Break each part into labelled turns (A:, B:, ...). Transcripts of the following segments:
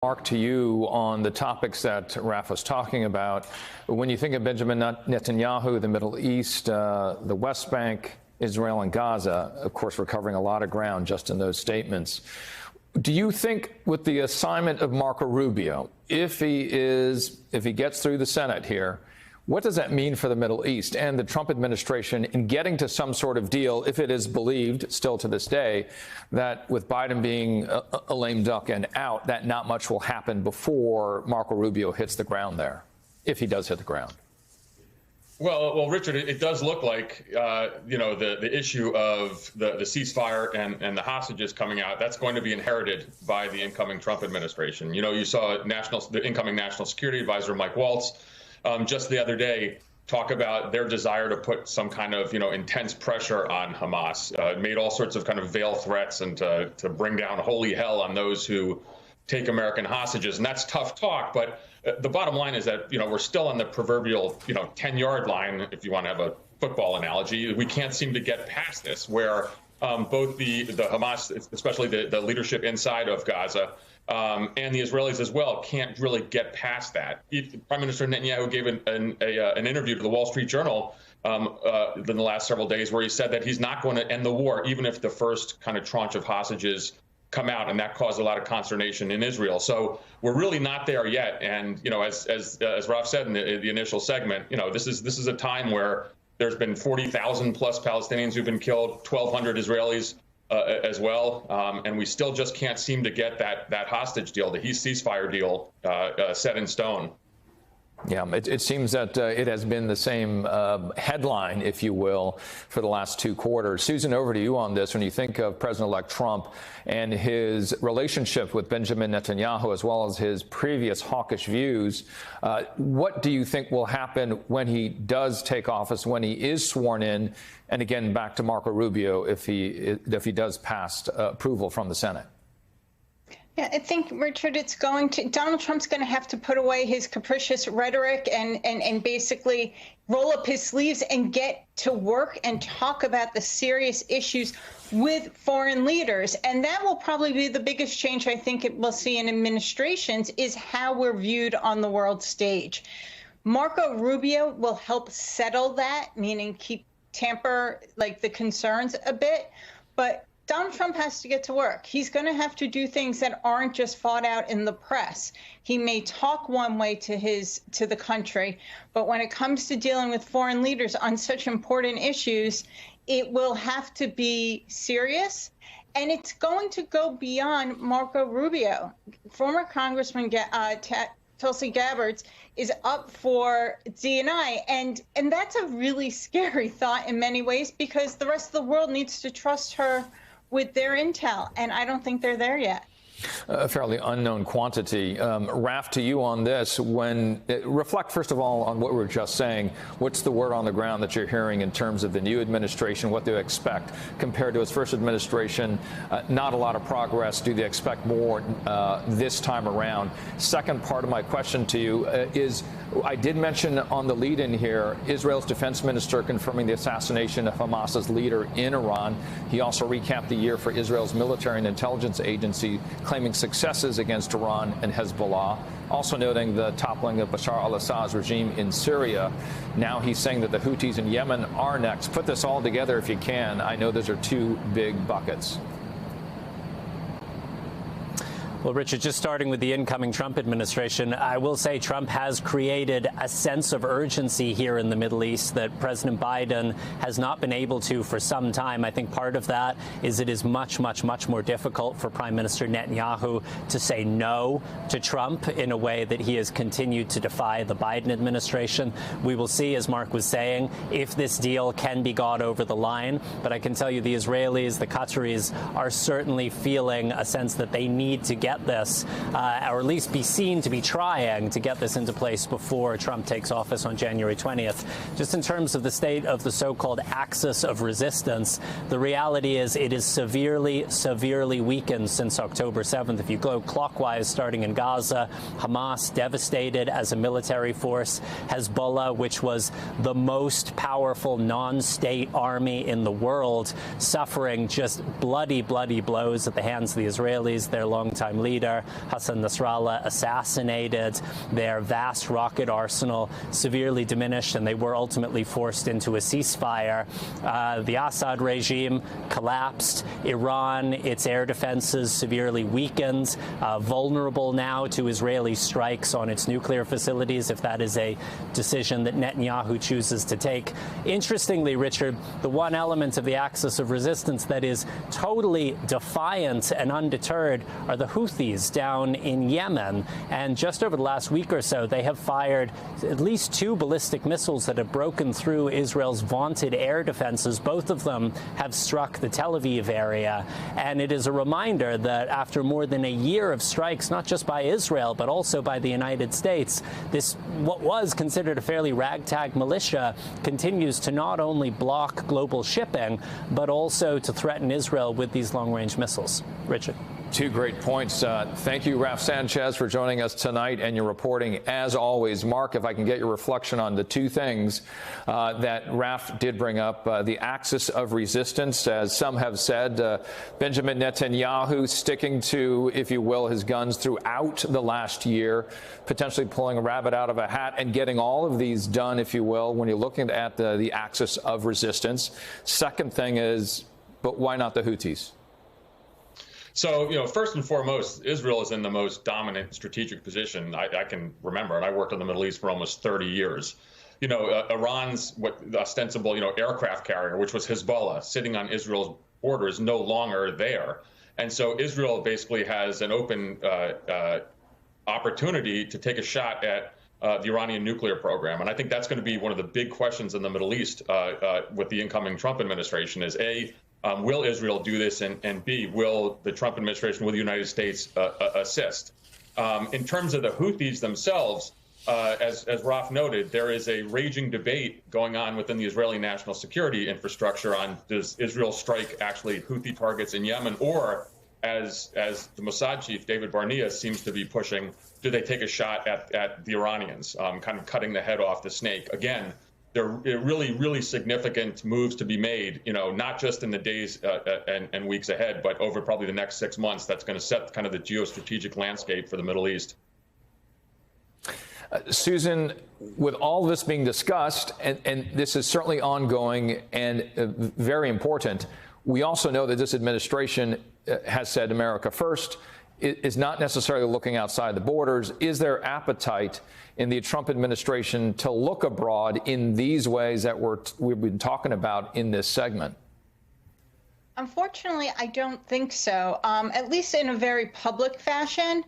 A: Mark, to you on the topics that Raf was talking about. When you think of Benjamin Netanyahu, the Middle East, the West Bank, Israel and Gaza, of course, we're covering a lot of ground just in those statements. Do you think with the assignment of Marco Rubio, if he gets through the Senate here, what does that mean for the Middle East and the Trump administration in getting to some sort of deal, if it is believed still to this day, that with Biden being a lame duck and out, that not much will happen before Marco Rubio hits the ground there, if he does hit the ground?
B: Well, Richard, it does look like, the issue of the ceasefire and the hostages coming out, that's going to be inherited by the incoming Trump administration. You saw the incoming National Security Advisor, Mike Waltz, just the other day talk about their desire to put some kind of, intense pressure on Hamas, made all sorts of kind of veiled threats and to bring down holy hell on those who take American hostages. And that's tough talk. But the bottom line is that, we're still on the proverbial, 10-yard line, if you want to have a football analogy. We can't seem to get past this, where both the Hamas, especially the leadership inside of Gaza, and the Israelis as well, can't really get past that. Prime Minister Netanyahu gave an interview to the Wall Street Journal in the last several days where he said that he's not going to end the war, even if the first kind of tranche of hostages come out, and that caused a lot of consternation in Israel. So we're really not there yet. And, as Raf said in the initial segment, this is a time where there's been 40,000 plus Palestinians who've been killed, 1,200 Israelis as well. And we still just can't seem to get that hostage deal, the ceasefire deal, set in stone.
A: Yeah, it seems that it has been the same headline, if you will, for the last 2 quarters. Susan, over to you on this. When you think of President-elect Trump and his relationship with Benjamin Netanyahu, as well as his previous hawkish views, what do you think will happen when he does take office, when he is sworn in? And again, back to Marco Rubio, if he does pass approval from the Senate.
C: Yeah, I think, Richard, Donald Trump's going to have to put away his capricious rhetoric and basically roll up his sleeves and get to work and talk about the serious issues with foreign leaders. And that will probably be the biggest change I think we'll see in administrations, is how we're viewed on the world stage. Marco Rubio will help settle that, meaning temper the concerns a bit. But Donald Trump has to get to work. He's going to have to do things that aren't just fought out in the press. He may talk one way to the country, but when it comes to dealing with foreign leaders on such important issues, it will have to be serious. And it's going to go beyond Marco Rubio. Former Congressman Tulsi Gabbard is up for DNI, and that's a really scary thought in many ways, because the rest of the world needs to trust her with their intel, and I don't think they're there yet.
A: A fairly unknown quantity. Raf, to you on this, reflect first of all on what we were just saying. What's the word on the ground that you're hearing in terms of the new administration, what they expect compared to his first administration? Not a lot of progress. Do they expect more this time around? Second part of my question to you is, I did mention on the lead-in here, Israel's defense minister confirming the assassination of Hamas's leader in Iran. He also recapped the year for Israel's military and intelligence agency, claiming successes against Iran and Hezbollah, also noting the toppling of Bashar al-Assad's regime in Syria. Now he's saying that the Houthis in Yemen are next. Put this all together if you can. I know those are 2 big buckets.
D: Well, Richard, just starting with the incoming Trump administration, I will say Trump has created a sense of urgency here in the Middle East that President Biden has not been able to for some time. I think part of that is it is much, much, much more difficult for Prime Minister Netanyahu to say no to Trump in a way that he has continued to defy the Biden administration. We will see, as Mark was saying, if this deal can be got over the line. But I can tell you the Israelis, the Qataris are certainly feeling a sense that they need to get this, or at least be seen to be trying to get this into place before Trump takes office on January 20th. Just in terms of the state of the so-called axis of resistance, the reality is it is severely, severely weakened since October 7th. If you go clockwise, starting in Gaza, Hamas devastated as a military force, Hezbollah, which was the most powerful non-state army in the world, suffering just bloody, bloody blows at the hands of the Israelis, their longtime longtime leader, Hassan Nasrallah, assassinated, their vast rocket arsenal severely diminished, and they were ultimately forced into a ceasefire. The Assad regime collapsed. Iran, its air defenses severely weakened, vulnerable now to Israeli strikes on its nuclear facilities, if that is a decision that Netanyahu chooses to take. Interestingly, Richard, the one element of the axis of resistance that is totally defiant and undeterred are the Houthis down in Yemen. And just over the last week or so, they have fired at least 2 ballistic missiles that have broken through Israel's vaunted air defenses. Both of them have struck the Tel Aviv area. And it is a reminder that after more than a year of strikes, not just by Israel, but also by the United States, this, what was considered a fairly ragtag militia, continues to not only block global shipping, but also to threaten Israel with these long-range missiles. Richard.
A: 2 great points. Thank you, Raf Sanchez, for joining us tonight and your reporting, as always. Mark, if I can get your reflection on the 2 things that Raf did bring up, the axis of resistance, as some have said, Benjamin Netanyahu sticking to, if you will, his guns throughout the last year, potentially pulling a rabbit out of a hat and getting all of these done, if you will, when you're looking at the axis of resistance. Second thing is, but why not the Houthis?
B: So, first and foremost, Israel is in the most dominant strategic position I can remember, and I worked in the Middle East for almost 30 years. Iran's ostensible, aircraft carrier, which was Hezbollah, sitting on Israel's border, is no longer there. And so Israel basically has an open opportunity to take a shot at the Iranian nuclear program. And I think that's going to be one of the big questions in the Middle East with the incoming Trump administration is, A, will Israel do this? And B, will the Trump administration, will the United States assist? In terms of the Houthis themselves, as Raf noted, there is a raging debate going on within the Israeli national security infrastructure on, does Israel strike actually Houthi targets in Yemen, or as the Mossad chief, David Barnea, seems to be pushing, do they take a shot at the Iranians, kind of cutting the head off the snake? Again, there are really, really significant moves to be made, not just in the days and weeks ahead, but over probably the next 6 months. That's going to set kind of the geostrategic landscape for the Middle East.
A: Susan, with all this being discussed, and this is certainly ongoing and very important, we also know that this administration has said America first, is not necessarily looking outside the borders. Is there appetite in the Trump administration to look abroad in these ways that we've been talking about in this segment?
C: Unfortunately, I don't think so, at least in a very public fashion.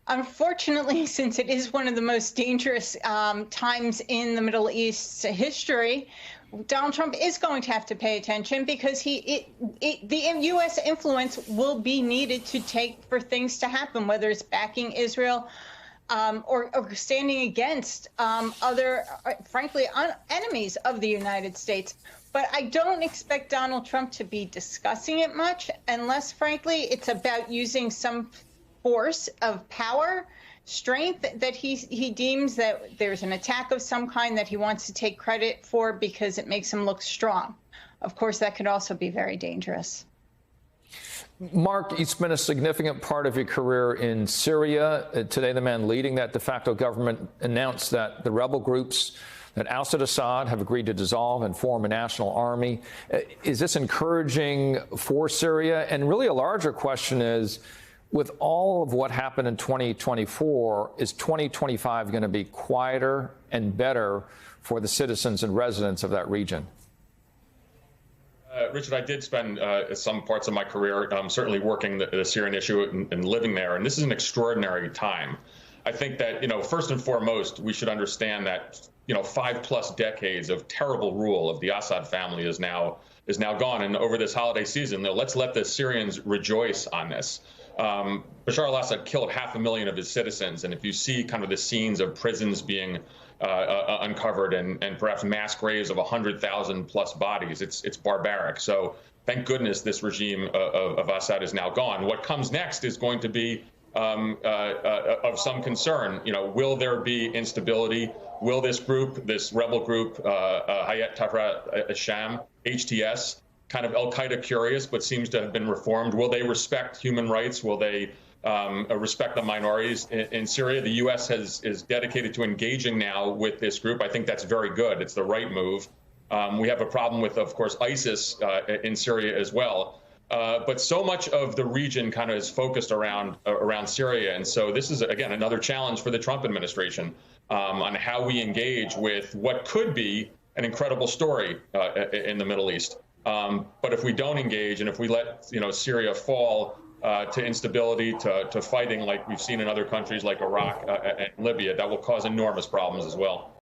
C: Unfortunately, since it is one of the most dangerous times in the Middle East's history, Donald Trump is going to have to pay attention because the U.S. influence will be needed to take for things to happen, whether it's backing Israel or standing against other, frankly, enemies of the United States. But I don't expect Donald Trump to be discussing it much unless, frankly, it's about using some force of power, strength that he deems that there's an attack of some kind that he wants to take credit for because it makes him look strong. Of course, that could also be very dangerous.
A: Mark, you spent a significant part of your career in Syria. Today, the man leading that de facto government announced that the rebel groups that ousted Assad have agreed to dissolve and form a national army. Is this encouraging for Syria? And really a larger question is, with all of what happened in 2024, is 2025 going to be quieter and better for the citizens and residents of that region?
B: Richard, I did spend some parts of my career certainly working the Syrian issue and living there, and this is an extraordinary time. I think that, first and foremost, we should understand that, 5+ decades of terrible rule of the Assad family is now gone. And over this holiday season, let's let the Syrians rejoice on this. Bashar al-Assad killed 500,000 of his citizens, and if you see kind of the scenes of prisons being uncovered and perhaps mass graves of 100,000+ bodies, it's barbaric. So thank goodness this regime of Assad is now gone. What comes next is going to be of some concern. Will there be instability? Will this group, this rebel group, Hayat Tahrir al-Sham, HTS, kind of al-Qaeda curious, but seems to have been reformed, will they respect human rights? Will they respect the minorities in Syria. The U.S. is dedicated to engaging now with this group. I think that's very good. It's the right move. We have a problem with, of course, ISIS in Syria as well. But so much of the region kind of is focused around Syria. And so this is, again, another challenge for the Trump administration on how we engage with what could be an incredible story in the Middle East. But if we don't engage and if we let Syria fall to instability, to fighting like we've seen in other countries like Iraq and Libya, that will cause enormous problems as well.